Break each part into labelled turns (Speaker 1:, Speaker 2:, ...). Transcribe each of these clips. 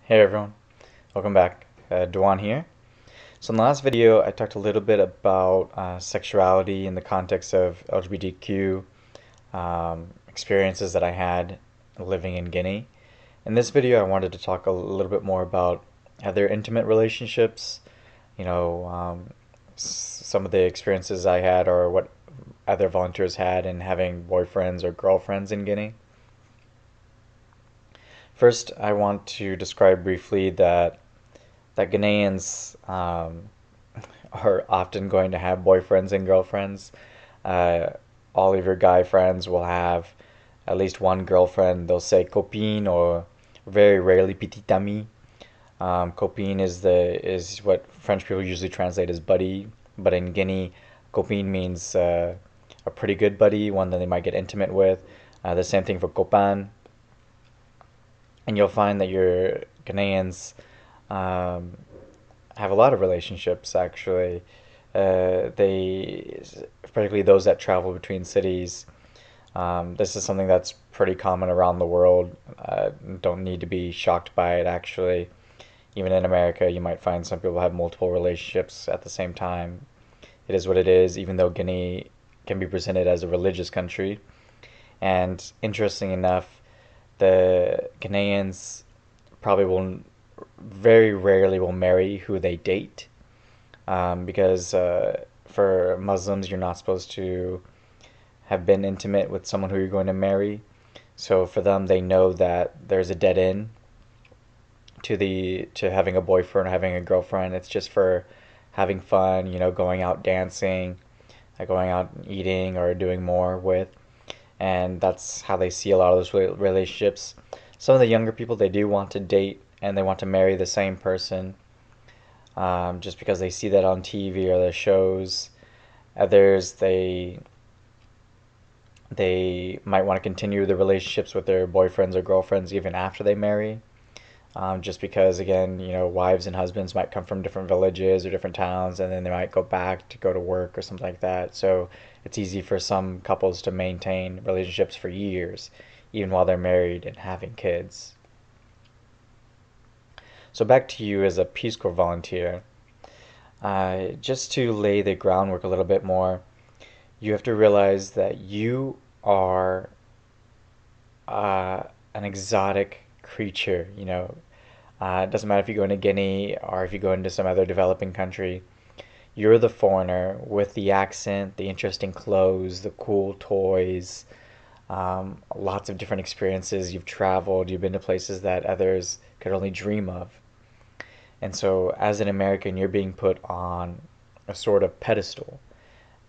Speaker 1: Hey everyone, welcome back. Dwan here. So in the last video, I talked a little bit about sexuality in the context of LGBTQ experiences that I had living in Guinea. In this video, I wanted to talk a little bit more about other intimate relationships, some of the experiences I had or what other volunteers had in having boyfriends or girlfriends in Guinea. First, I want to describe briefly that Guineans are often going to have boyfriends and girlfriends. Uh, all of your guy friends will have at least one girlfriend. They'll say copine or very rarely petite amie. Copine is what French people usually translate as buddy, but in Guinea, copine means a pretty good buddy, one that they might get intimate with. The same thing for copain, and you'll find that your Guineans um, have a lot of relationships actually. They, particularly those that travel between cities, this is something that's pretty common around the world. Don't need to be shocked by it actually. Even in America, you might find some people have multiple relationships at the same time. It is what it is, even though Guinea can be presented as a religious country. And interesting enough, the Guineans probably will very rarely will marry who they date, because for Muslims you're not supposed to have been intimate with someone who you're going to marry. So for them, they know that there's a dead end to having a boyfriend or having a girlfriend. It's just for having fun, going out dancing, going out eating or doing more with. And that's how they see a lot of those relationships. Some of the younger people, they do want to date and they want to marry the same person, just because they see that on TV or the shows. Others, they might want to continue the relationships with their boyfriends or girlfriends even after they marry, just because, again, wives and husbands might come from different villages or different towns, and then they might go back to go to work or something like that. So it's easy for some couples to maintain relationships for years, even while they're married and having kids. So back to you as a Peace Corps volunteer. Just to lay the groundwork a little bit more, you have to realize that you are an exotic creature. It doesn't matter if you go into Guinea or if you go into some other developing country. You're the foreigner with the accent, the interesting clothes, the cool toys, lots of different experiences. You've traveled, you've been to places that others could only dream of. And so, as an American, you're being put on a sort of pedestal.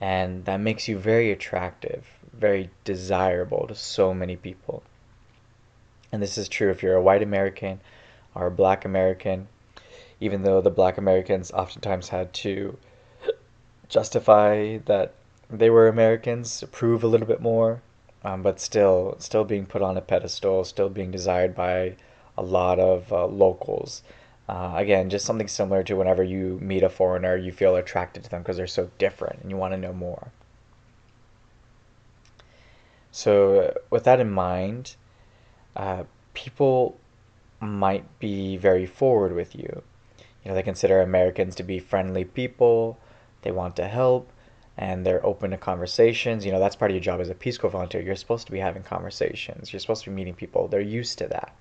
Speaker 1: And that makes you very attractive, very desirable to so many people. And this is true if you're a white American or a black American, even though the black Americans oftentimes had to justify that they were Americans, prove a little bit more, but still being put on a pedestal, still being desired by a lot of locals. Again, just something similar to whenever you meet a foreigner, you feel attracted to them because they're so different and you want to know more. So, with that in mind, people might be very forward with you. They consider Americans to be friendly people, they want to help, and they're open to conversations. That's part of your job as a Peace Corps volunteer. You're supposed to be having conversations, you're supposed to be meeting people. They're used to that,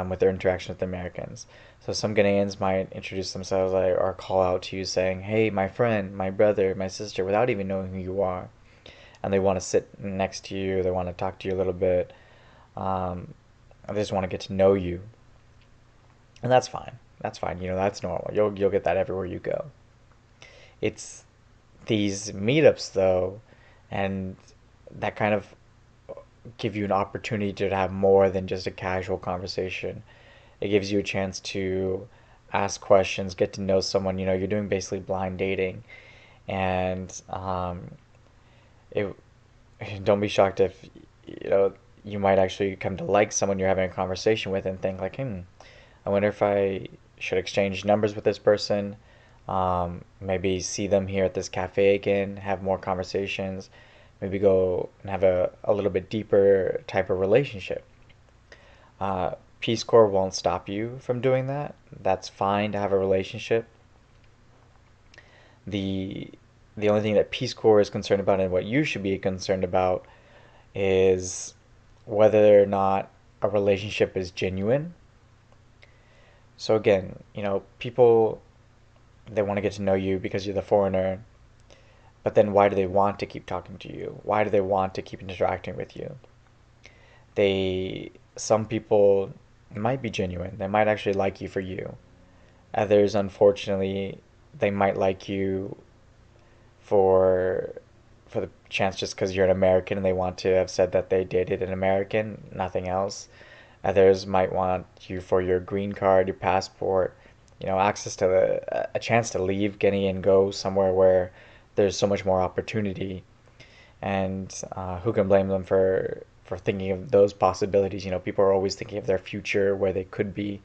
Speaker 1: with their interaction with Americans. So some Guineans might introduce themselves or call out to you saying, "Hey, my friend, my brother, my sister," without even knowing who you are. And they want to sit next to you, they want to talk to you a little bit, they just want to get to know you. And that's fine. That's fine. That's normal. You'll get that everywhere you go. It's these meetups though, and that kind of give you an opportunity to have more than just a casual conversation. It gives you a chance to ask questions, get to know someone. You're doing basically blind dating, and it don't be shocked if you might actually come to like someone you're having a conversation with and think like, I wonder if I should exchange numbers with this person. Maybe see them here at this cafe again, have more conversations, maybe go and have a little bit deeper type of relationship. Peace Corps won't stop you from doing that. That's fine to have a relationship. The the only thing that Peace Corps is concerned about and what you should be concerned about is whether or not a relationship is genuine. So again, people, they want to get to know you because you're the foreigner, but then why do they want to keep talking to you? Why do they want to keep interacting with you? Some people might be genuine. They might actually like you for you. Others, unfortunately, they might like you for for the chance just because you're an American and they want to have said that they dated an American, nothing else. Others might want you for your green card, your passport, access to a chance to leave Guinea and go somewhere where there's so much more opportunity. And who can blame them for thinking of those possibilities? People are always thinking of their future, where they could be,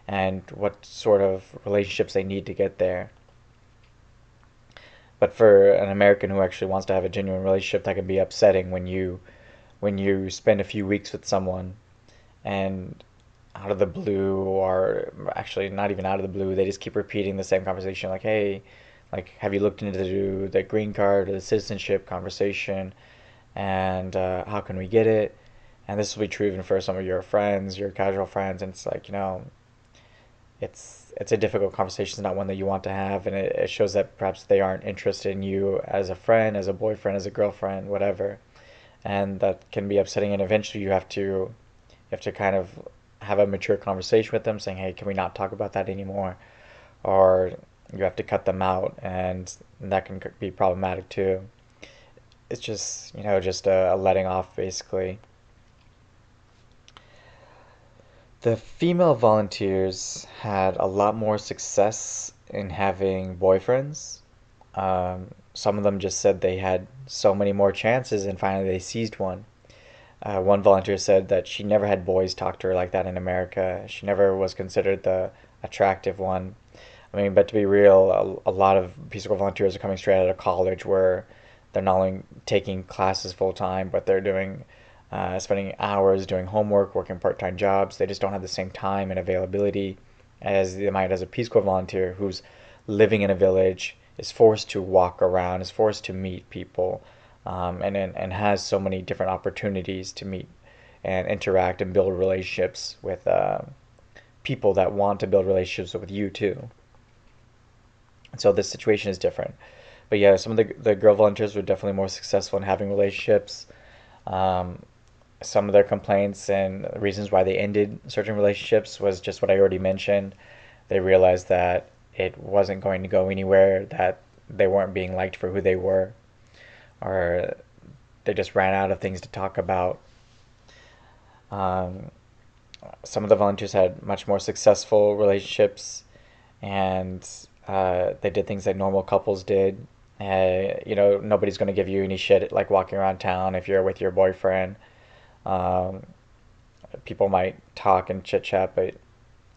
Speaker 1: and what sort of relationships they need to get there. But for an American who actually wants to have a genuine relationship, that can be upsetting when you spend a few weeks with someone and out of the blue, or actually not even out of the blue, they just keep repeating the same conversation like, hey, like, have you looked into the green card or the citizenship conversation, and how can we get it? And this will be true even for some of your friends, your casual friends, and it's like, it's a difficult conversation. It's not one that you want to have, and it shows that perhaps they aren't interested in you as a friend, as a boyfriend, as a girlfriend, whatever. And that can be upsetting, and eventually you have to kind of have a mature conversation with them saying, hey, can we not talk about that anymore? Or you have to cut them out, and that can be problematic too. It's just a letting off, basically. The female volunteers had a lot more success in having boyfriends. Some of them just said they had so many more chances, and finally they seized one. One volunteer said that she never had boys talk to her like that in America. She never was considered the attractive one. I mean, but to be real, a lot of Peace Corps volunteers are coming straight out of college where they're not only taking classes full time, but they're spending hours doing homework, working part time jobs. They just don't have the same time and availability as they might as a Peace Corps volunteer who's living in a village, is forced to walk around, is forced to meet people, and has so many different opportunities to meet and interact and build relationships with people that want to build relationships with you too. So this situation is different. But yeah, some of the girl volunteers were definitely more successful in having relationships. Um, some of their complaints and reasons why they ended certain relationships was just what I already mentioned. They realized that it wasn't going to go anywhere, that they weren't being liked for who they were, or they just ran out of things to talk about. Um, some of the volunteers had much more successful relationships, and they did things that normal couples did. Nobody's going to give you any shit like walking around town if you're with your boyfriend. Um, People might talk and chit chat, but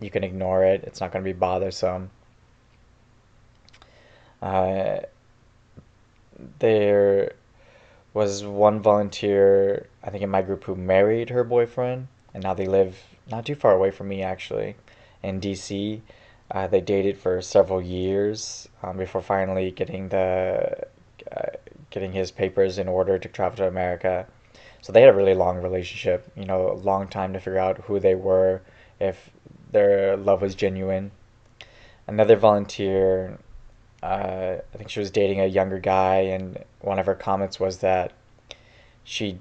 Speaker 1: you can ignore it. It's not going to be bothersome. Uh, there was one volunteer, I think, in my group who married her boyfriend, and now they live not too far away from me, actually, in DC. They dated for several years before finally uh, getting his papers in order to travel to America. So they had a really long relationship, a long time to figure out who they were, if their love was genuine. Another volunteer, I think she was dating a younger guy, and one of her comments was that she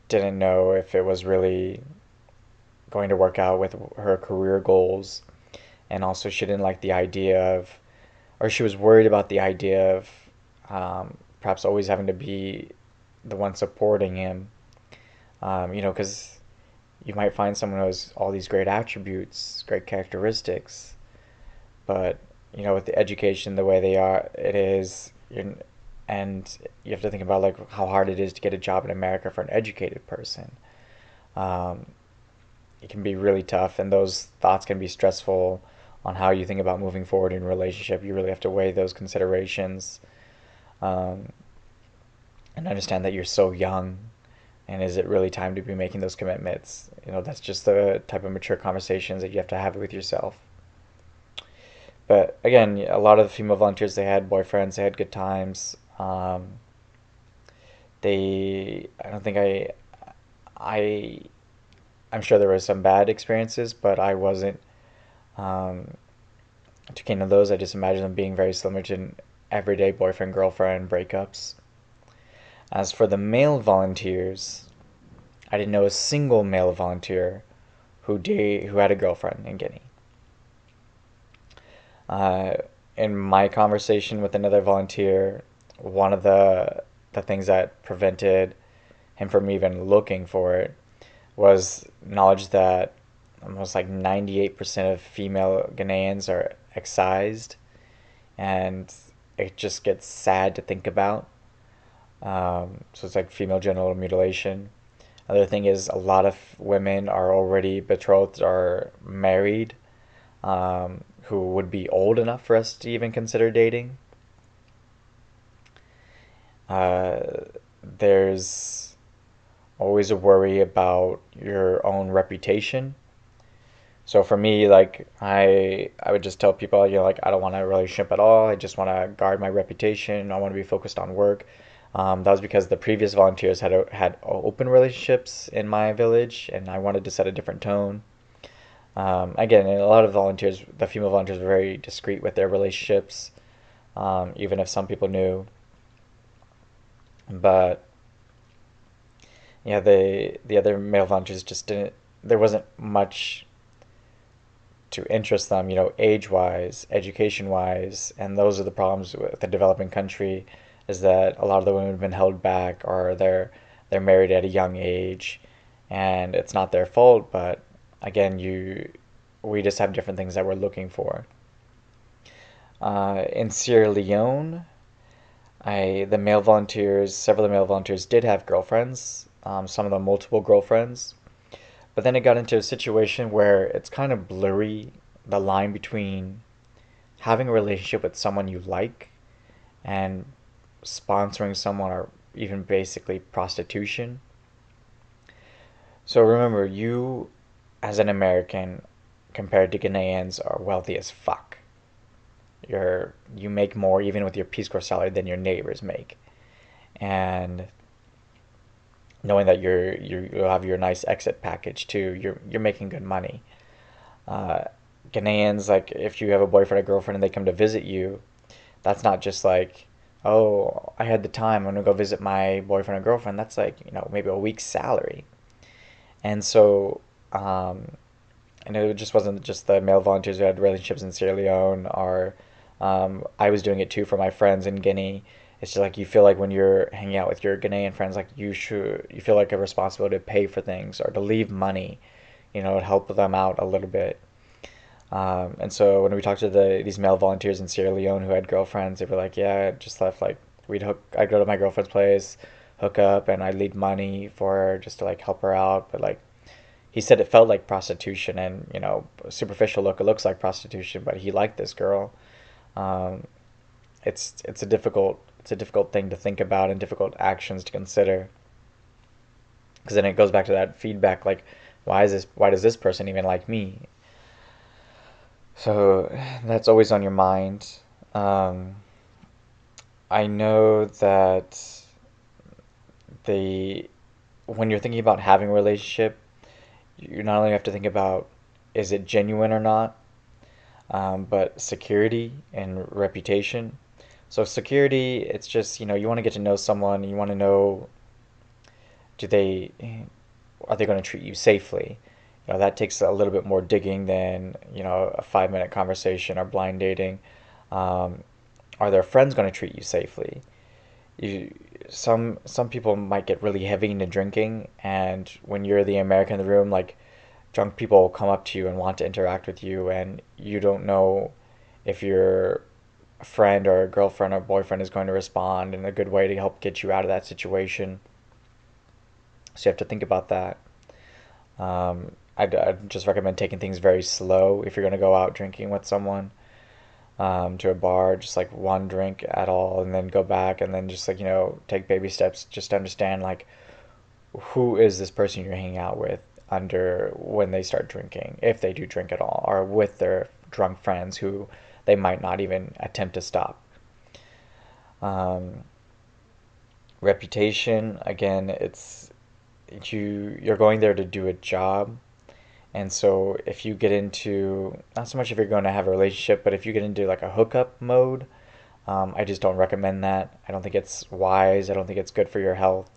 Speaker 1: didn't know if it was really going to work out with her career goals. And also, she didn't like the idea of, or she was worried about the idea of perhaps always having to be the one supporting him. Because you might find someone who has all these great attributes, great characteristics, but with the education the way they are, and you have to think about like how hard it is to get a job in America for an educated person. Um, it can be really tough, and those thoughts can be stressful on how you think about moving forward in a relationship. You really have to weigh those considerations, um, and understand that you're so young, And is it really time to be making those commitments? That's just the type of mature conversations that you have to have with yourself. But again, a lot of the female volunteers, they had boyfriends, they had good times. I don't think I, I'm sure there were some bad experiences, but I wasn't um, too keen on those. I just imagine them being very similar to everyday boyfriend girlfriend breakups. As for the male volunteers, I didn't know a single male volunteer who had a girlfriend in Guinea. Uh, in my conversation with another volunteer, one of the things that prevented him from even looking for it was knowledge that almost like 98% of female Guineans are excised, and it just gets sad to think about. So it's like female genital mutilation. Another thing is a lot of women are already betrothed or married, who would be old enough for us to even consider dating. Uh, there's always a worry about your own reputation. So for me, like I would just tell people, like I don't want a relationship at all. I just want to guard my reputation. I want to be focused on work. That was because the previous volunteers had open relationships in my village, and I wanted to set a different tone. Again, a lot of volunteers, the female volunteers, were very discreet with their relationships, even if some people knew. But yeah, the other male volunteers just didn't. There wasn't much to interest them, age wise, education wise, and those are the problems with the developing country, is that a lot of the women have been held back, or they're married at a young age, and it's not their fault, but again, we just have different things that we're looking for. In Sierra Leone, several of the male volunteers did have girlfriends, some of them multiple girlfriends. But then it got into a situation where it's kind of blurry, the line between having a relationship with someone you like and sponsoring someone, or even basically prostitution. So remember, you as an American compared to Guineans are wealthy as fuck. You make more even with your Peace Corps salary than your neighbors make. And knowing that you'll have your nice exit package too, you're making good money. Uh, Guineans, like if you have a boyfriend or girlfriend and they come to visit you, that's not just like, oh, I had the time, I'm gonna go visit my boyfriend or girlfriend. That's like, maybe a week's salary. And so, and it just wasn't just the male volunteers who had relationships in Sierra Leone, or I was doing it too for my friends in Guinea. It's just like you feel like when you're hanging out with your Guinean friends, like you feel like a responsibility to pay for things or to leave money, to help them out a little bit. And so when we talked to these male volunteers in Sierra Leone who had girlfriends, they were like, yeah, I just left, like I'd go to my girlfriend's place, hook up, and I'd leave money for her just to like help her out. But like he said, it felt like prostitution, and superficial look, it looks like prostitution, but he liked this girl. Um, it's a difficult thing to think about and difficult actions to consider, because then it goes back to that feedback, like why does this person even like me? So that's always on your mind. um, I know that the when you're thinking about having a relationship, you not only have to think about, is it genuine or not, but security and reputation. So security, it's just, you want to get to know someone, you want to know, do they are they going to treat you safely? That takes a little bit more digging than, a 5-minute conversation or blind dating. Um, are their friends going to treat you safely? You some people might get really heavy into drinking, and when you're the American in the room, like drunk people will come up to you and want to interact with you, and you don't know if your friend or girlfriend or boyfriend is going to respond in a good way to help get you out of that situation. So you have to think about that. I'd just recommend taking things very slow if you're going to go out drinking with someone, to a bar, just like one drink at all, and then go back, and then just like, take baby steps just to understand, like, who is this person you're hanging out with under when they start drinking, if they do drink at all, or with their drunk friends who they might not even attempt to stop. Um, Reputation, again, you're going there to do a job. And so if you get into, not so much if you're going to have a relationship, but if you get into like a hookup mode, I just don't recommend that. I don't think it's wise. I don't think it's good for your health.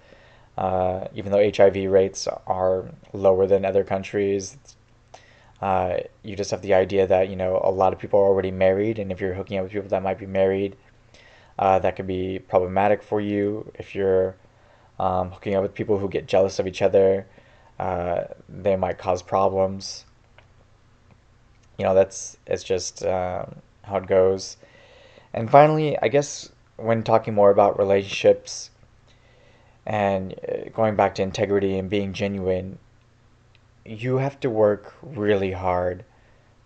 Speaker 1: Even though HIV rates are lower than other countries, you just have the idea that, a lot of people are already married, and if you're hooking up with people that might be married, that could be problematic for you. If you're hooking up with people who get jealous of each other, they might cause problems. It's just how it goes. And finally, I guess when talking more about relationships and going back to integrity and being genuine, you have to work really hard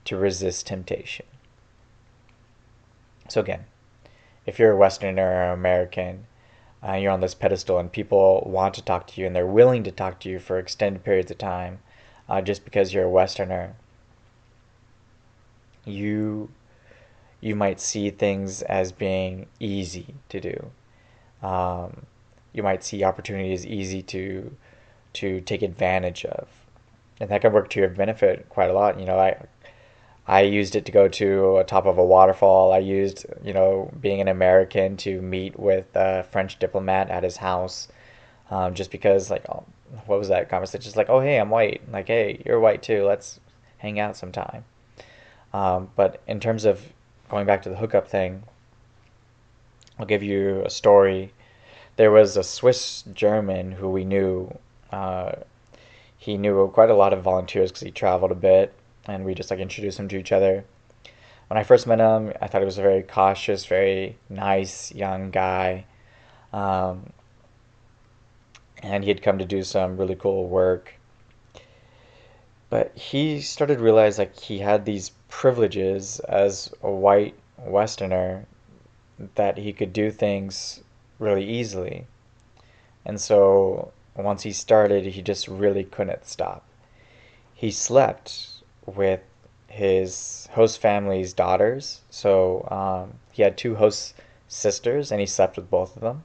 Speaker 1: to resist temptation. So again, if you're a Westerner or American, you're on this pedestal and people want to talk to you and they're willing to talk to you for extended periods of time, just because you're a Westerner, you you might see things as being easy to do. Um, you might see opportunities easy to take advantage of, and that can work to your benefit quite a lot. I used it to go to a top of a waterfall. I used, being an American to meet with a French diplomat at his house, just because, like, oh, what was that conversation? Just like, oh, hey, I'm white. Like, hey, you're white too. Let's hang out sometime. But in terms of going back to the hookup thing, I'll give you a story. There was a Swiss German who we knew. Uh, he knew quite a lot of volunteers because he traveled a bit, and we just like introduced him to each other. When I first met him, I thought he was a very cautious, very nice young guy, um, and he had come to do some really cool work. But he started to realize like he had these privileges as a white Westerner, that he could do things really easily. And so once he started, he just really couldn't stop. He slept with his host family's daughters. So he had two host sisters, and he slept with both of them.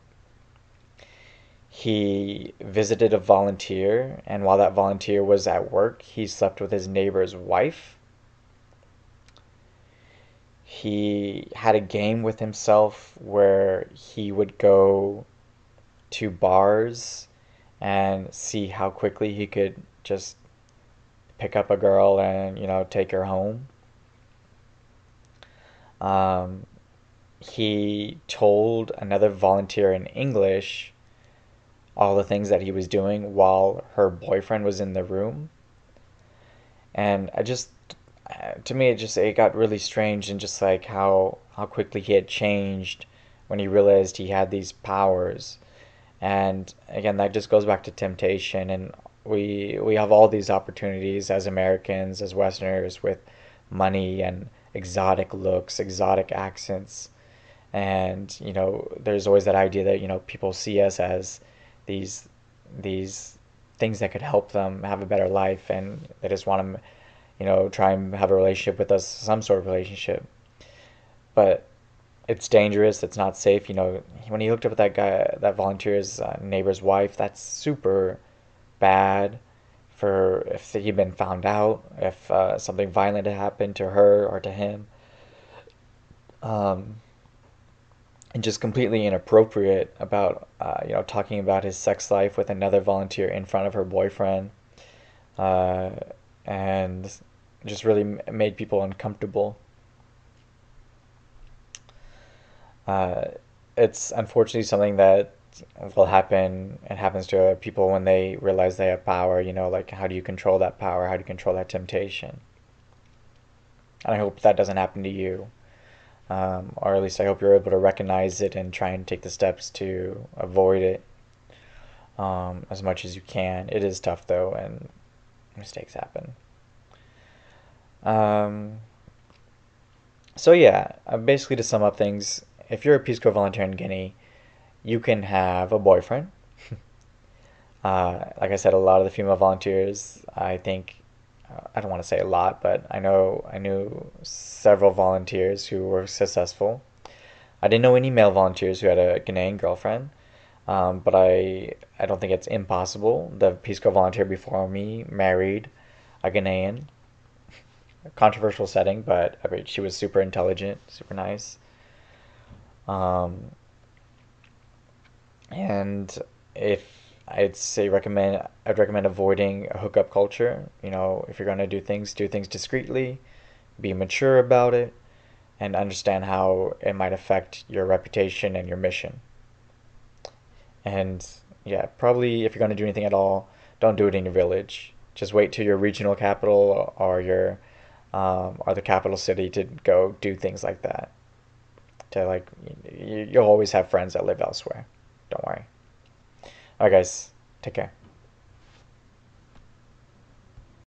Speaker 1: He visited a volunteer, and while that volunteer was at work, he slept with his neighbor's wife. He had a game with himself where he would go to bars and see how quickly he could just pick up a girl and, take her home. Um, he told another volunteer in English all the things that he was doing while her boyfriend was in the room. And to me, it got really strange, and just like how quickly he had changed when he realized he had these powers. And again, that just goes back to temptation, and we have all these opportunities as Americans, as Westerners, with money and exotic looks, exotic accents. And there's always that idea that people see us as these things that could help them have a better life, and they just want to try and have a relationship with us, some sort of relationship. But it's dangerous. It's not safe. When he hooked up with that guy, that volunteer's neighbor's wife, that's super bad. For if he'd been found out, if something violent had happened to her or to him, um, and just completely inappropriate about talking about his sex life with another volunteer in front of her boyfriend, uh, and just really made people uncomfortable. Uh, it's unfortunately something that will happen. It happens to people when they realize they have power. Like, how do you control that power? How do you control that temptation? And I hope that doesn't happen to you. Or at least I hope you're able to recognize it and try and take the steps to avoid it, as much as you can. It is tough though, and mistakes happen. Um, so yeah, basically to sum up things, if you're a Peace Corps volunteer in Guinea, you can have a boyfriend. Like I said, a lot of the female volunteers, I think, I don't want to say a lot, but I knew several volunteers who were successful. I didn't know any male volunteers who had a Guinean girlfriend, but I don't think it's impossible. The Peace Corps volunteer before me married a Guinean. Controversial setting, but I mean, she was super intelligent, super nice. Um, and if I'd recommend avoiding a hookup culture. You know, if you're gonna do things discreetly, be mature about it, and understand how it might affect your reputation and your mission. And yeah, probably if you're gonna do anything at all, don't do it in your village. Just wait till your regional capital or the capital city to go do things like that. To like, you'll always have friends that live elsewhere. Don't worry. All right, guys, take care.